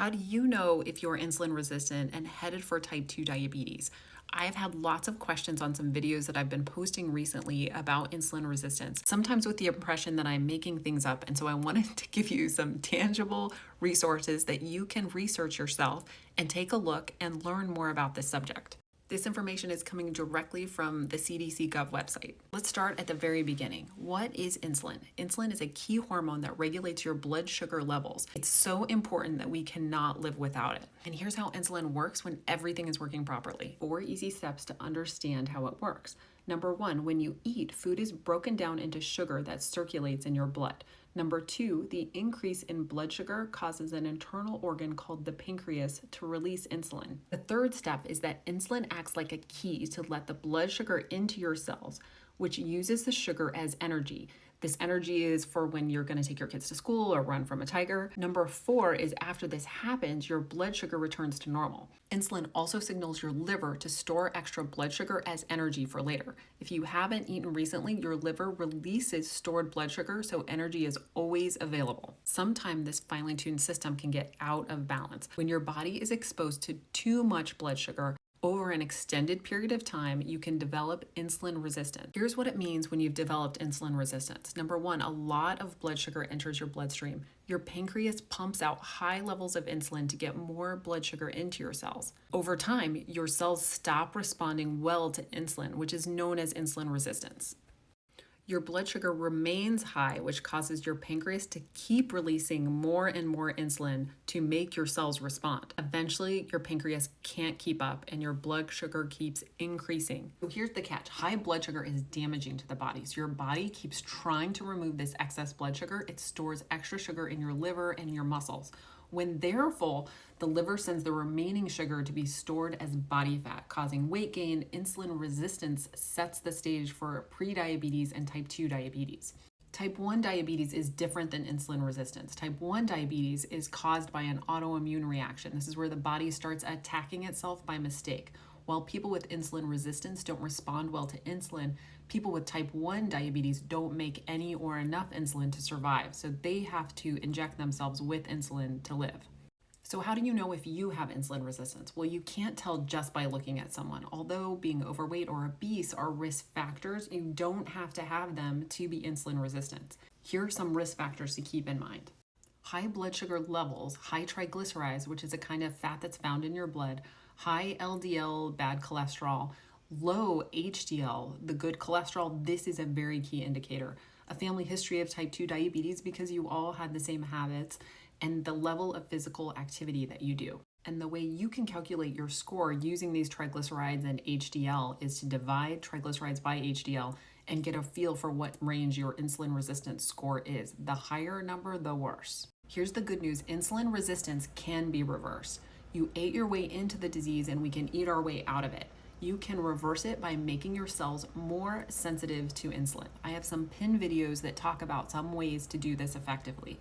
How do you know if you're insulin resistant and headed for type 2 diabetes? I've had lots of questions on some videos that I've been posting recently about insulin resistance, sometimes with the impression that I'm making things up. And so I wanted to give you some tangible resources that you can research yourself and take a look and learn more about this subject. This information is coming directly from the CDC Gov website. Let's start at the very beginning. What is insulin? Insulin is a key hormone that regulates your blood sugar levels. It's so important that we cannot live without it. And here's how insulin works when everything is working properly. 4 easy steps to understand how it works. Number 1, when you eat, food is broken down into sugar that circulates in your blood. Number 2, the increase in blood sugar causes an internal organ called the pancreas to release insulin. The third step is that insulin acts like a key to let the blood sugar into your cells, which uses the sugar as energy. This energy is for when you're going to take your kids to school or run from a tiger. Number 4 is after this happens, your blood sugar returns to normal. Insulin also signals your liver to store extra blood sugar as energy for later. If you haven't eaten recently, your liver releases stored blood sugar, so energy is always available. Sometimes this finely tuned system can get out of balance. When your body is exposed to too much blood sugar, over an extended period of time, you can develop insulin resistance. Here's what it means when you've developed insulin resistance. Number 1, a lot of blood sugar enters your bloodstream. Your pancreas pumps out high levels of insulin to get more blood sugar into your cells. Over time, your cells stop responding well to insulin, which is known as insulin resistance. Your blood sugar remains high, which causes your pancreas to keep releasing more and more insulin to make your cells respond. Eventually, your pancreas can't keep up and your blood sugar keeps increasing. So here's the catch. High blood sugar is damaging to the body. So your body keeps trying to remove this excess blood sugar. It stores extra sugar in your liver and your muscles. When they're full, the liver sends the remaining sugar to be stored as body fat, causing weight gain. Insulin resistance sets the stage for prediabetes and type 2 diabetes. Type 1 diabetes is different than insulin resistance. Type 1 diabetes is caused by an autoimmune reaction. This is where the body starts attacking itself by mistake. While people with insulin resistance don't respond well to insulin, people with type 1 diabetes don't make any or enough insulin to survive, so they have to inject themselves with insulin to live. So how do you know if you have insulin resistance? Well, you can't tell just by looking at someone. Although being overweight or obese are risk factors, you don't have to have them to be insulin resistant. Here are some risk factors to keep in mind. High blood sugar levels, high triglycerides, which is a kind of fat that's found in your blood, high LDL, bad cholesterol, low HDL, the good cholesterol. This is a very key indicator. A family history of type 2 diabetes because you all had the same habits, and the level of physical activity that you do. And the way you can calculate your score using these triglycerides and HDL is to divide triglycerides by HDL and get a feel for what range your insulin resistance score is. The higher number, the worse. Here's the good news. Insulin resistance can be reversed. You ate your way into the disease and we can eat our way out of it. You can reverse it by making your cells more sensitive to insulin. I have some pinned videos that talk about some ways to do this effectively.